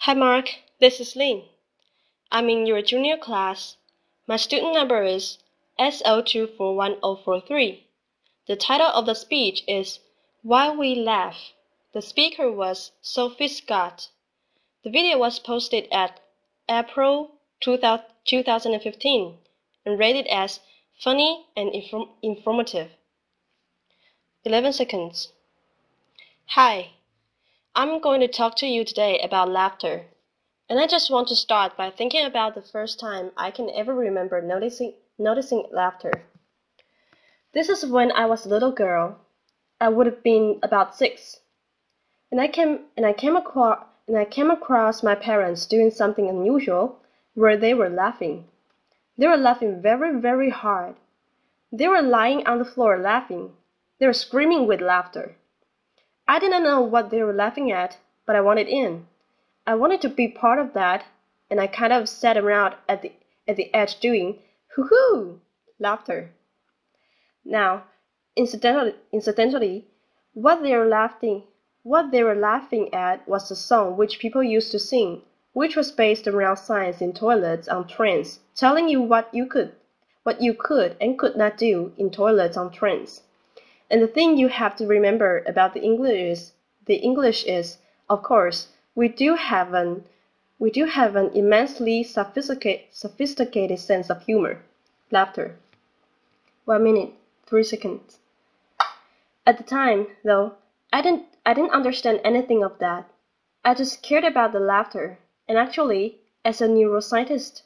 Hi Mark, this is Lynn. I'm in your junior class. My student number is SO2411043. The title of the speech is Why We Laugh. The speaker was Sophie Scott. The video was posted at April 2015 and rated as funny and informative. 11 seconds. Hi, I'm going to talk to you today about laughter. And I just want to start by thinking about the first time I can ever remember noticing laughter. This is when I was a little girl. I would have been about 6. And I came across my parents doing something unusual where they were laughing. They were laughing very, very hard. They were lying on the floor laughing. They were screaming with laughter. I didn't know what they were laughing at, but I wanted in. I wanted to be part of that, and I kind of sat around at the edge doing hoo-hoo laughter. Now, incidentally, what they were laughing at was a song which people used to sing, which was based around signs in toilets on trains, telling you what you could and could not do in toilets on trains. And the thing you have to remember about the English is, of course, we do have an immensely sophisticated sense of humor, laughter. 1 minute, 3 seconds. At the time, though, I didn't understand anything of that. I just cared about the laughter, and actually, as a neuroscientist,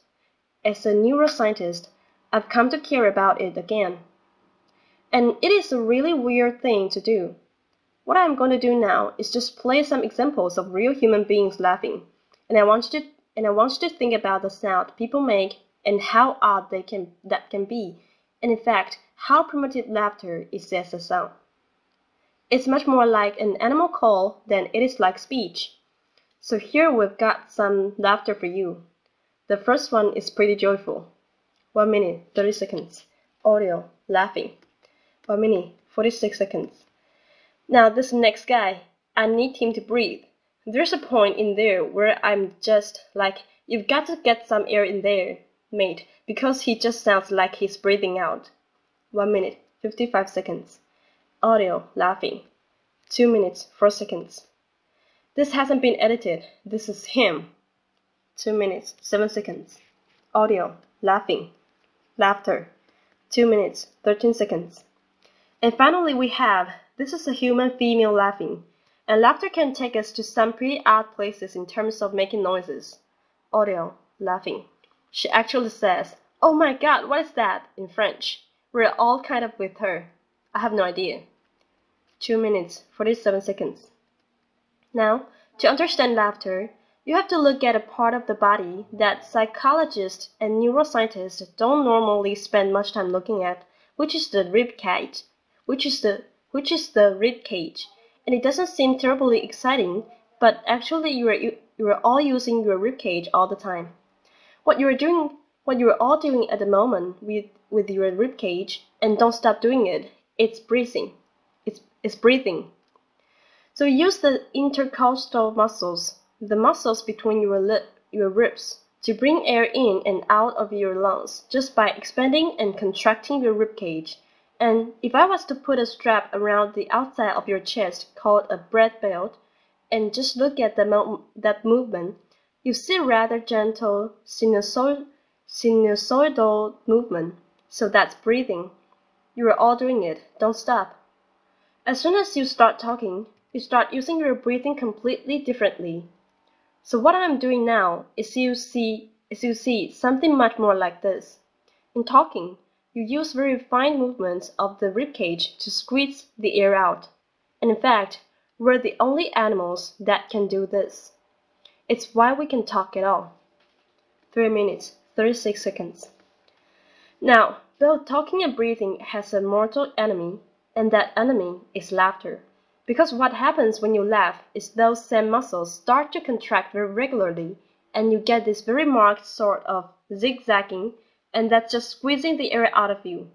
I've come to care about it again. And it is a really weird thing to do. What I'm going to do now is just play some examples of real human beings laughing, and I want you to think about the sound people make and how odd that can be, and in fact, how primitive laughter is as a sound. It's much more like an animal call than it is like speech. So here we've got some laughter for you. The first one is pretty joyful. 1 minute, 30 seconds. Audio, laughing. 1 minute, 46 seconds. Now this next guy, I need him to breathe. There's a point in there where I'm just like, you've got to get some air in there, mate, because he just sounds like he's breathing out. 1 minute, 55 seconds. Audio, laughing. 2 minutes, 4 seconds. This hasn't been edited. This is him. 2 minutes, 7 seconds. Audio, laughing. Laughter. 2 minutes, 13 seconds. And finally we have, this is a human female laughing. And laughter can take us to some pretty odd places in terms of making noises. Audio, laughing. She actually says, "Oh my God, what is that?" in French. We're all kind of with her. I have no idea. 2 minutes, 47 seconds. Now, to understand laughter, you have to look at a part of the body that psychologists and neuroscientists don't normally spend much time looking at, which is the rib cage. And it doesn't seem terribly exciting, but actually you are all using your rib cage all the time. What you are all doing at the moment with your rib cage, and don't stop doing it, it's breathing. It's breathing. So use the intercostal muscles, the muscles between your ribs, to bring air in and out of your lungs just by expanding and contracting your rib cage. And if I was to put a strap around the outside of your chest called a breath belt, and just look at that movement, you see rather gentle sinusoidal movement. So that's breathing. You are all doing it. Don't stop. As soon as you start talking, you start using your breathing completely differently. So what I'm doing now is you see something much more like this. In talking, you use very fine movements of the ribcage to squeeze the air out. And in fact, we're the only animals that can do this. It's why we can talk at all. 3 minutes, 36 seconds. Now, both talking and breathing has a mortal enemy, and that enemy is laughter. Because what happens when you laugh is those same muscles start to contract very regularly, and you get this very marked sort of zigzagging, and that's just squeezing the air out of you.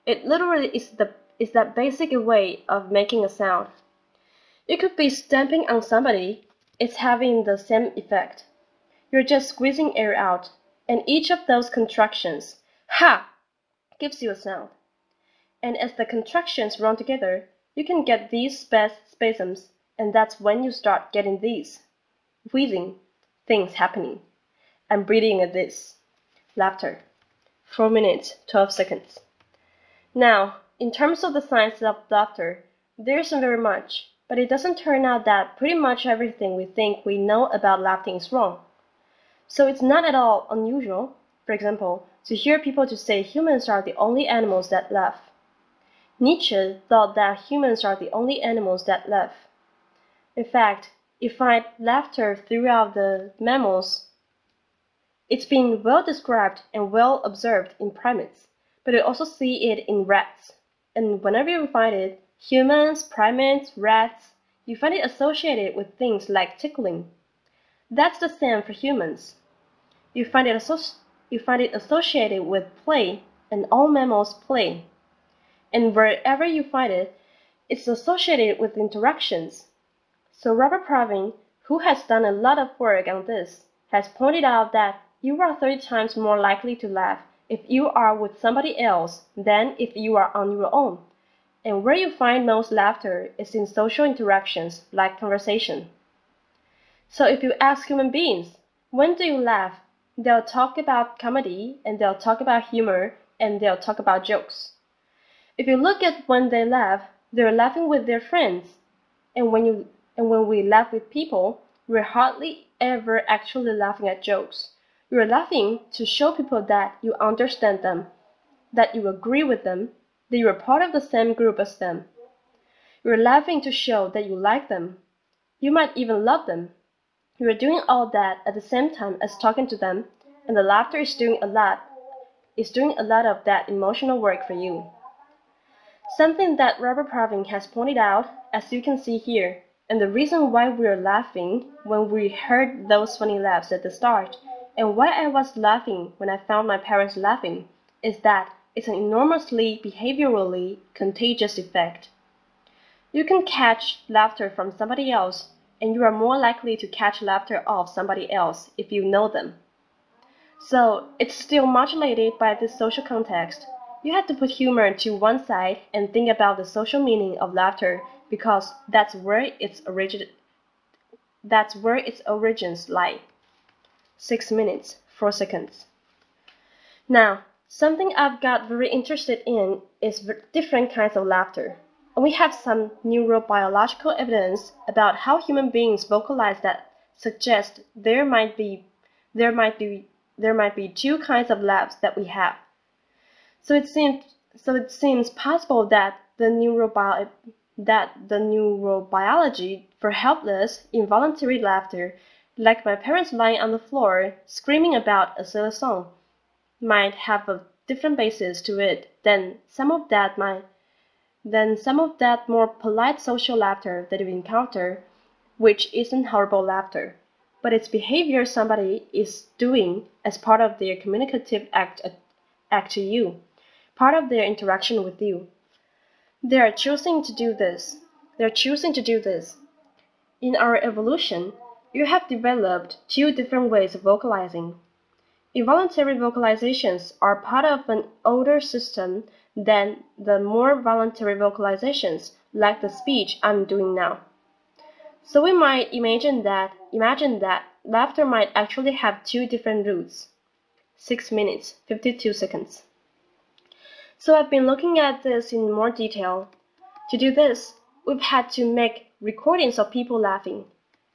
It literally is that basic way of making a sound. You could be stamping on somebody, it's having the same effect. You're just squeezing air out, and each of those contractions, ha, gives you a sound. And as the contractions run together, you can get these spasms, and that's when you start getting these wheezing things happening. I'm breathing at this. Laughter. 4 minutes, 12 seconds. Now, in terms of the science of laughter, there isn't very much, but it doesn't turn out that pretty much everything we think we know about laughing is wrong. So it's not at all unusual, for example, to hear people to say humans are the only animals that laugh. Nietzsche thought that humans are the only animals that laugh. In fact, you find laughter throughout the mammals. It's been well described and well observed in primates, but you also see it in rats. And whenever you find it, humans, primates, rats, you find it associated with things like tickling. That's the same for humans. You find it associated with play, and all mammals play. And wherever you find it, it's associated with interactions. So Robert Pravin, who has done a lot of work on this, has pointed out that you are 30 times more likely to laugh if you are with somebody else than if you are on your own. And where you find most laughter is in social interactions like conversation. So if you ask human beings, when do you laugh? They'll talk about comedy, and they'll talk about humor, and they'll talk about jokes. If you look at when they laugh, they're laughing with their friends. And when we laugh with people, we're hardly ever actually laughing at jokes. You're laughing to show people that you understand them, that you agree with them, that you are part of the same group as them. You're laughing to show that you like them. You might even love them. You're doing all that at the same time as talking to them, and the laughter is doing a lot of that emotional work for you. Something that Robert Pravin has pointed out, as you can see here, and the reason why we are laughing when we heard those funny laughs at the start, and why I was laughing when I found my parents laughing, is that it's an enormously behaviorally contagious effect. You can catch laughter from somebody else, and you are more likely to catch laughter of somebody else if you know them. So it's still modulated by this social context. You have to put humor to one side and think about the social meaning of laughter because that's where its origins lie. 6 minutes, 4 seconds. Now, something I've got very interested in is different kinds of laughter. And we have some neurobiological evidence about how human beings vocalize that suggest there might be two kinds of laughs that we have. So it seems possible that the neurobiology for helpless, involuntary laughter, like my parents lying on the floor screaming about a silly song, might have a different basis to it than some of that more polite social laughter that you encounter, which isn't horrible laughter, but it's behavior somebody is doing as part of their communicative act to you, part of their interaction with you. They're choosing to do this. In our evolution, you have developed two different ways of vocalizing. Involuntary vocalizations are part of an older system than the more voluntary vocalizations, like the speech I'm doing now. So we might imagine that laughter might actually have two different roots. 6 minutes, 52 seconds. So I've been looking at this in more detail. To do this, we've had to make recordings of people laughing,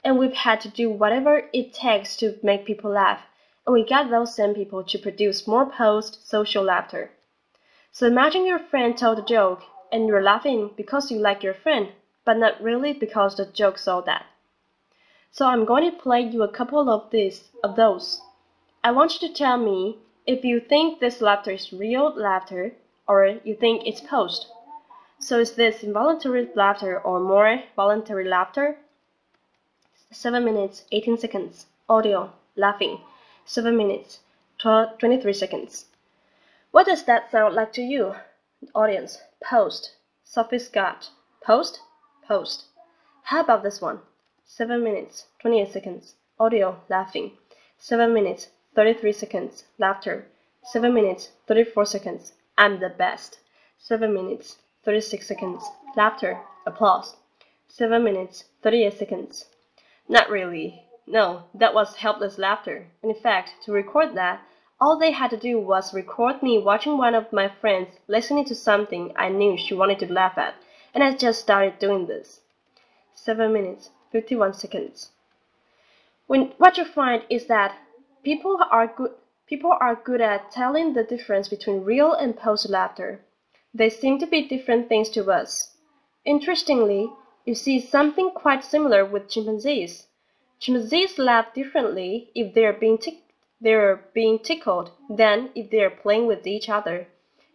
and we've had to do whatever it takes to make people laugh, and we got those same people to produce more post-social laughter. So imagine your friend told a joke, and you're laughing because you like your friend, but not really because the joke saw that. So I'm going to play you a couple of those. I want you to tell me if you think this laughter is real laughter, or you think it's post. So is this involuntary laughter or more voluntary laughter? 7 minutes, 18 seconds. Audio, laughing. 7 minutes, 23 seconds. What does that sound like to you? Audience, post. Sophie Scott. Post? Post. How about this one? 7 minutes, 28 seconds. Audio, laughing. 7 minutes, 33 seconds. Laughter. 7 minutes, 34 seconds. I'm the best. 7 minutes, 36 seconds. Laughter, applause. 7 minutes, 38 seconds. Not really. No, that was helpless laughter. And in fact, to record that, all they had to do was record me watching one of my friends listening to something I knew she wanted to laugh at, and I just started doing this. 7 minutes, 51 seconds. What you find is that people are good at telling the difference between real and posed laughter. They seem to be different things to us. Interestingly, you see something quite similar with chimpanzees. Chimpanzees laugh differently if they're being tickled than if they're playing with each other.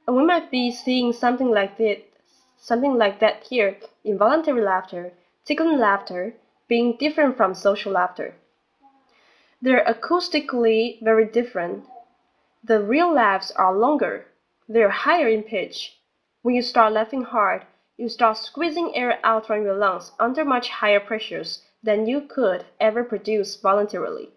And we might be seeing something like that here, involuntary laughter, tickling laughter, being different from social laughter. They're acoustically very different. The real laughs are longer. They're higher in pitch. When you start laughing hard, you start squeezing air out from your lungs under much higher pressures than you could ever produce voluntarily.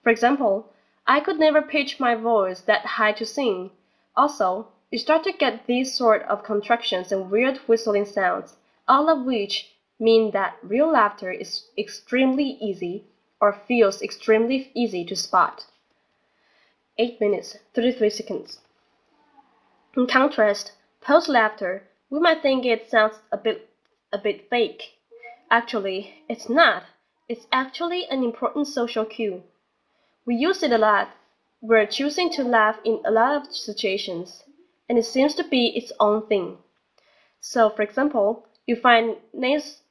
For example, I could never pitch my voice that high to sing. Also, you start to get these sort of contractions and weird whistling sounds, all of which mean that real laughter is extremely easy or feels extremely easy to spot. 8 minutes, 33 seconds. In contrast, posed laughter, we might think it sounds a bit fake. Actually, it's not. It's actually an important social cue. We use it a lot. We're choosing to laugh in a lot of situations, and it seems to be its own thing. So, for example, you find nasality.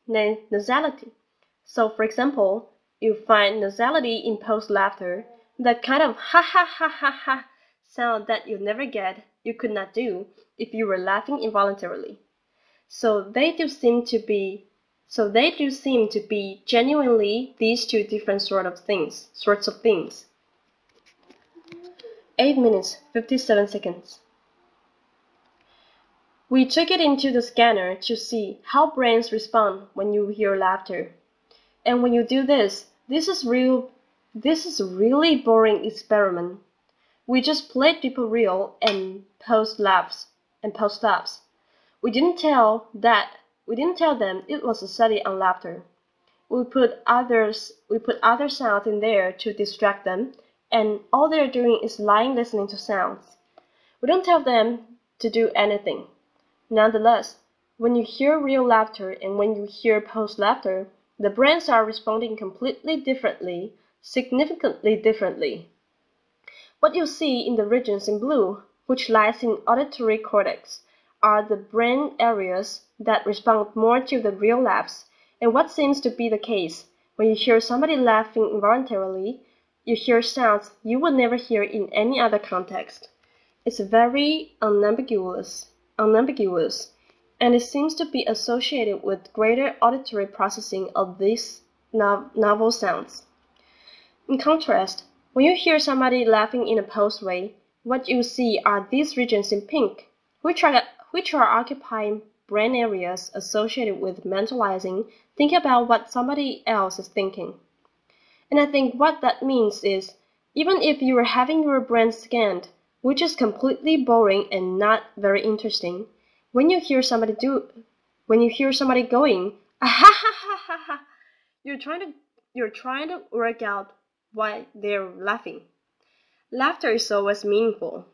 In posed laughter, that kind of ha ha ha ha ha sound that you could not do if you were laughing involuntarily. So they do seem to be genuinely these two different sorts of things. 8 minutes, 57 seconds. We took it into the scanner to see how brains respond when you hear laughter. And when you do this is a really boring experiment. We just played people real and post laughs. We didn't tell them it was a study on laughter. We put other sounds in there to distract them, and all they're doing is lying listening to sounds. We don't tell them to do anything. Nonetheless, when you hear real laughter and when you hear posed laughter, the brains are responding completely differently, significantly differently. What you see in the regions in blue, which lies in auditory cortex, are the brain areas that respond more to the real laughs, and what seems to be the case, when you hear somebody laughing involuntarily, you hear sounds you would never hear in any other context. It's very unambiguous, and it seems to be associated with greater auditory processing of these novel sounds. In contrast, when you hear somebody laughing in a posed way, what you see are these regions in pink, which are occupying brain areas associated with mentalizing, thinking about what somebody else is thinking. And I think what that means is, even if you are having your brain scanned, which is completely boring and not very interesting, when you hear somebody going, ah ha ha ha ha ha, you're trying to work out why they're laughing. Laughter is always meaningful.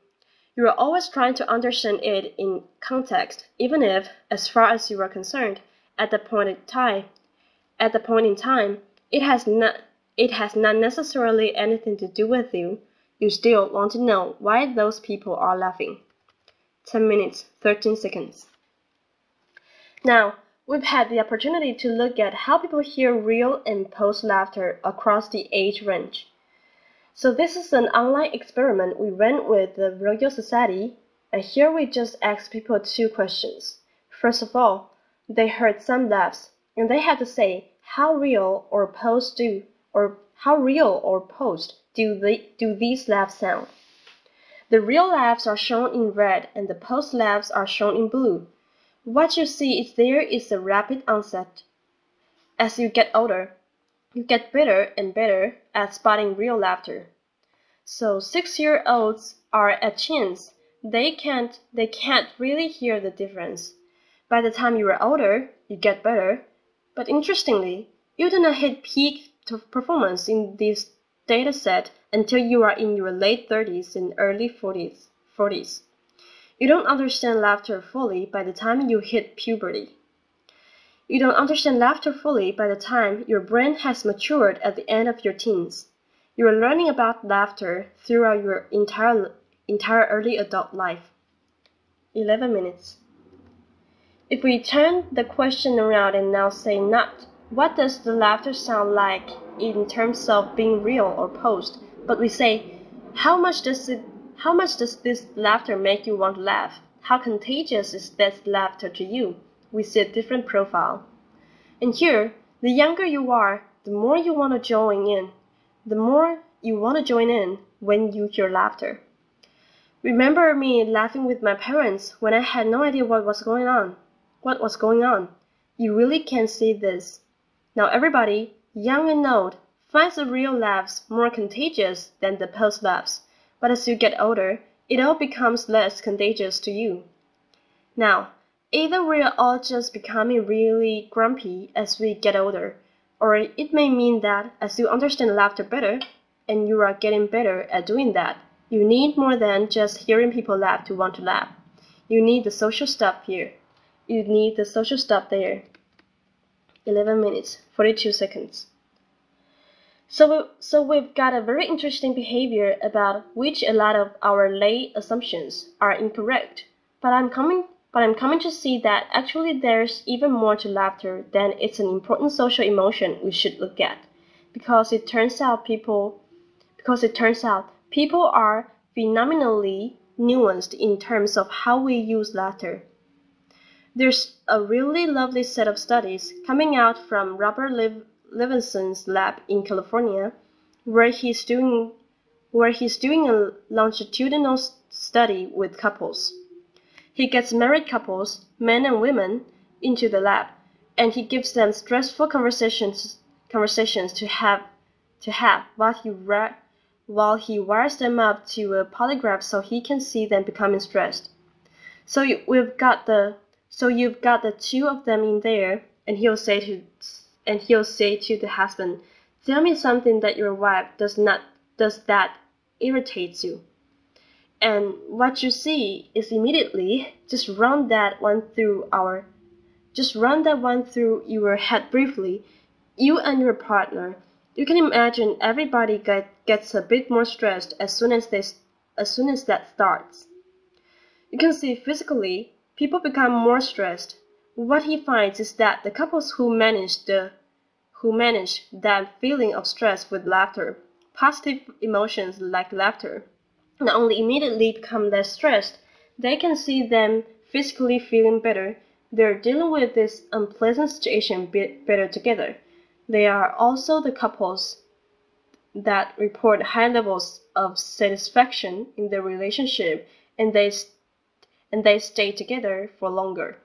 You are always trying to understand it in context, even if, as far as you are concerned, at the point in time, it has not necessarily anything to do with you. You still want to know why those people are laughing. 10 minutes, 13 seconds. Now, we've had the opportunity to look at how people hear real and posed laughter across the age range. So this is an online experiment we ran with the Royal Society, and here we just asked people 2 questions. First of all, they heard some laughs, and they had to say how real or posed do these laughs sound. The real laughs are shown in red and the posed laughs are shown in blue. What you see is there is a rapid onset. As you get older, You get better and better at spotting real laughter. So 6-year-olds are at chance. They can't really hear the difference. By the time you are older, you get better. But interestingly, you do not hit peak performance in this dataset until you are in your late 30s and early 40s. You don't understand laughter fully by the time you hit puberty. You don't understand laughter fully by the time your brain has matured at the end of your teens. You are learning about laughter throughout your entire early adult life. 11 minutes. If we turn the question around and now say not, what does the laughter sound like in terms of being real or posed, but we say, how much does this laughter make you want to laugh? How contagious is this laughter to you? We see a different profile. And here, the younger you are, the more you want to join in. The more you want to join in when you hear laughter. Remember me laughing with my parents when I had no idea what was going on. You really can see this. Now everybody, young and old, finds the real laughs more contagious than the posed laughs. But as you get older, it all becomes less contagious to you. Now, either we're all just becoming really grumpy as we get older, or it may mean that as you understand laughter better, and you are getting better at doing that, you need more than just hearing people laugh to want to laugh. You need the social stuff here. You need the social stuff there. 11 minutes, 42 seconds. So we've got a very interesting behavior about which a lot of our lay assumptions are incorrect. But I'm coming to see that actually there's even more to laughter than it's an important social emotion we should look at. Because it turns out people are phenomenally nuanced in terms of how we use laughter. There's a really lovely set of studies coming out from Robert Levinson's lab in California, where he's doing a longitudinal study with couples. He gets married couples, men and women, into the lab, and he gives them stressful conversations to have while he wires them up to a polygraph so he can see them becoming stressed. So you've got the two of them in there, and he'll say to the husband, "Tell me something that your wife does that irritates you." And what you see is immediately just run that one through your head briefly. You and your partner. You can imagine everybody gets a bit more stressed as soon as that starts. You can see physically, people become more stressed. What he finds is that the couples who manage that feeling of stress with laughter, positive emotions like laughter, not only immediately become less stressed, they can see them physically feeling better. They're dealing with this unpleasant situation better together. They are also the couples that report high levels of satisfaction in their relationship, and they stay together for longer.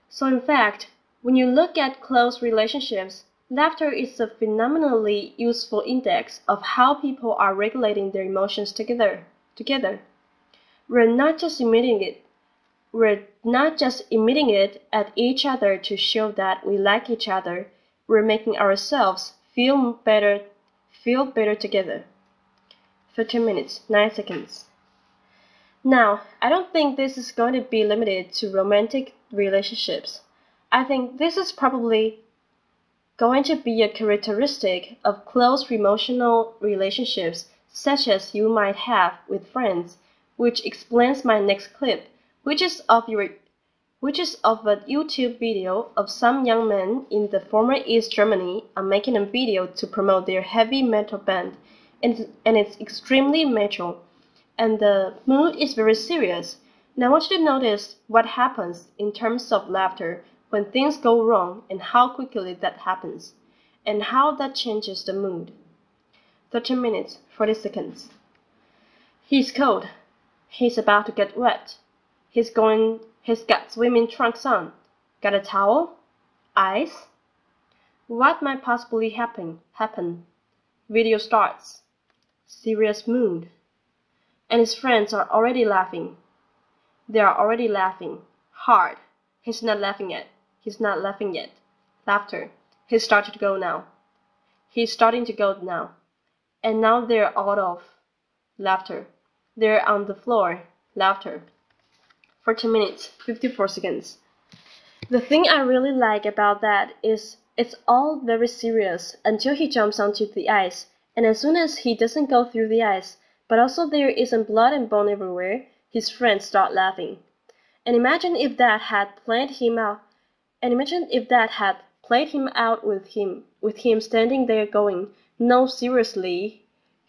So in fact, when you look at close relationships, laughter is a phenomenally useful index of how people are regulating their emotions together. We're not just emitting it at each other to show that we like each other. We're making ourselves feel better together. 15 minutes, 9 seconds. Now, I don't think this is going to be limited to romantic relationships. I think this is probably going to be a characteristic of close emotional relationships such as you might have with friends, which explains my next clip, which is of a YouTube video of some young men in the former East Germany are making a video to promote their heavy metal band, and it's extremely mature, and the mood is very serious. And I want you to notice what happens in terms of laughter when things go wrong and how quickly that happens, and how that changes the mood. 13 minutes, 40 seconds. He's cold. He's about to get wet. He's got swimming trunks on. Got a towel? Ice? What might possibly happen? Video starts. Serious mood. And his friends are already laughing. They are already laughing. Hard. He's not laughing yet. He's not laughing yet. Laughter. He's starting to go now. He's starting to go now. And now they're out of laughter. They're on the floor. Laughter. 14 minutes, 54 seconds. The thing I really like about that is it's all very serious until he jumps onto the ice, and as soon as he doesn't go through the ice, but also there isn't blood and bone everywhere, his friends start laughing. And imagine if that had played him out. And imagine if that had played him out with him standing there going, "No, seriously,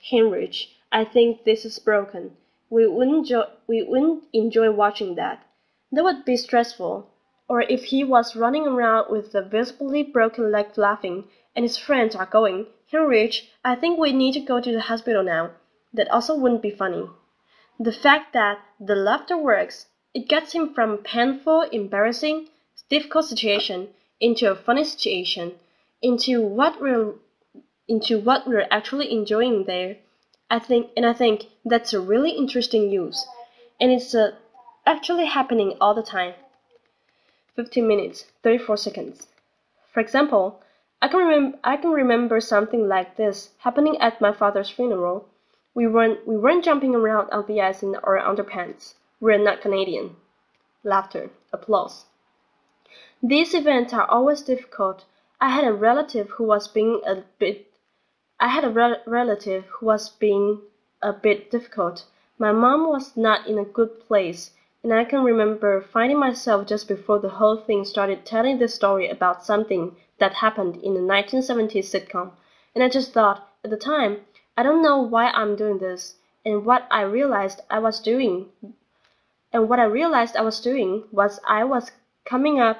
Heinrich, I think this is broken." We wouldn't enjoy watching that. That would be stressful. Or if he was running around with a visibly broken leg laughing, and his friends are going, "Heinrich, I think we need to go to the hospital now." That also wouldn't be funny. The fact that the laughter works, it gets him from a painful, embarrassing, difficult situation into a funny situation, into what we're actually enjoying there. I think that's a really interesting use, and it's actually happening all the time. 15 minutes, 34 seconds. For example, I can remember something like this happening at my father's funeral. We weren't jumping around on the ice in our underpants. We're not Canadian. Laughter, applause. These events are always difficult. I had a relative who was being a bit difficult. My mom was not in a good place, and I can remember finding myself just before the whole thing started telling the story about something that happened in a 1970s sitcom, and I just thought, at the time, I don't know why I'm doing this, and what I realized I was doing was I was coming up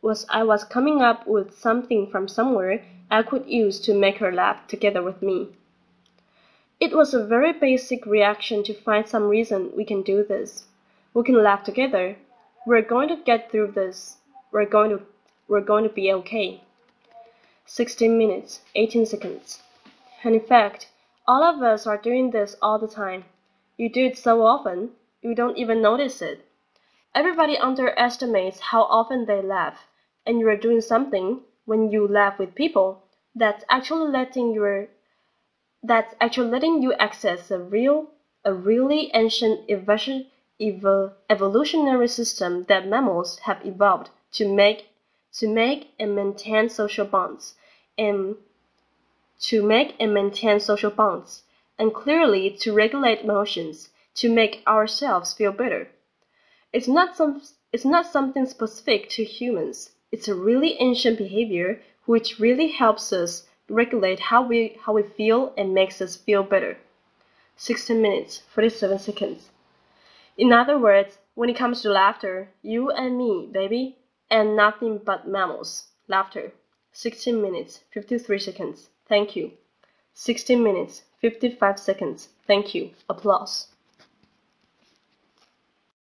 with something from somewhere I could use to make her laugh together with me. It was a very basic reaction to find some reason we can do this. We can laugh together. We're going to get through this. We're going to be okay. 16 minutes, 18 seconds. And in fact, all of us are doing this all the time. You do it so often, you don't even notice it. Everybody underestimates how often they laugh, and you are doing something when you laugh with people that's actually letting you access a really ancient evolutionary system that mammals have evolved to make and maintain social bonds, and clearly to regulate emotions, to make ourselves feel better. It's not something specific to humans. It's a really ancient behavior which really helps us regulate how we feel and makes us feel better. 16 minutes, 47 seconds. In other words, when it comes to laughter, you and me, baby, and nothing but mammals. Laughter. 16 minutes, 53 seconds. Thank you. 16 minutes, 55 seconds. Thank you. Applause.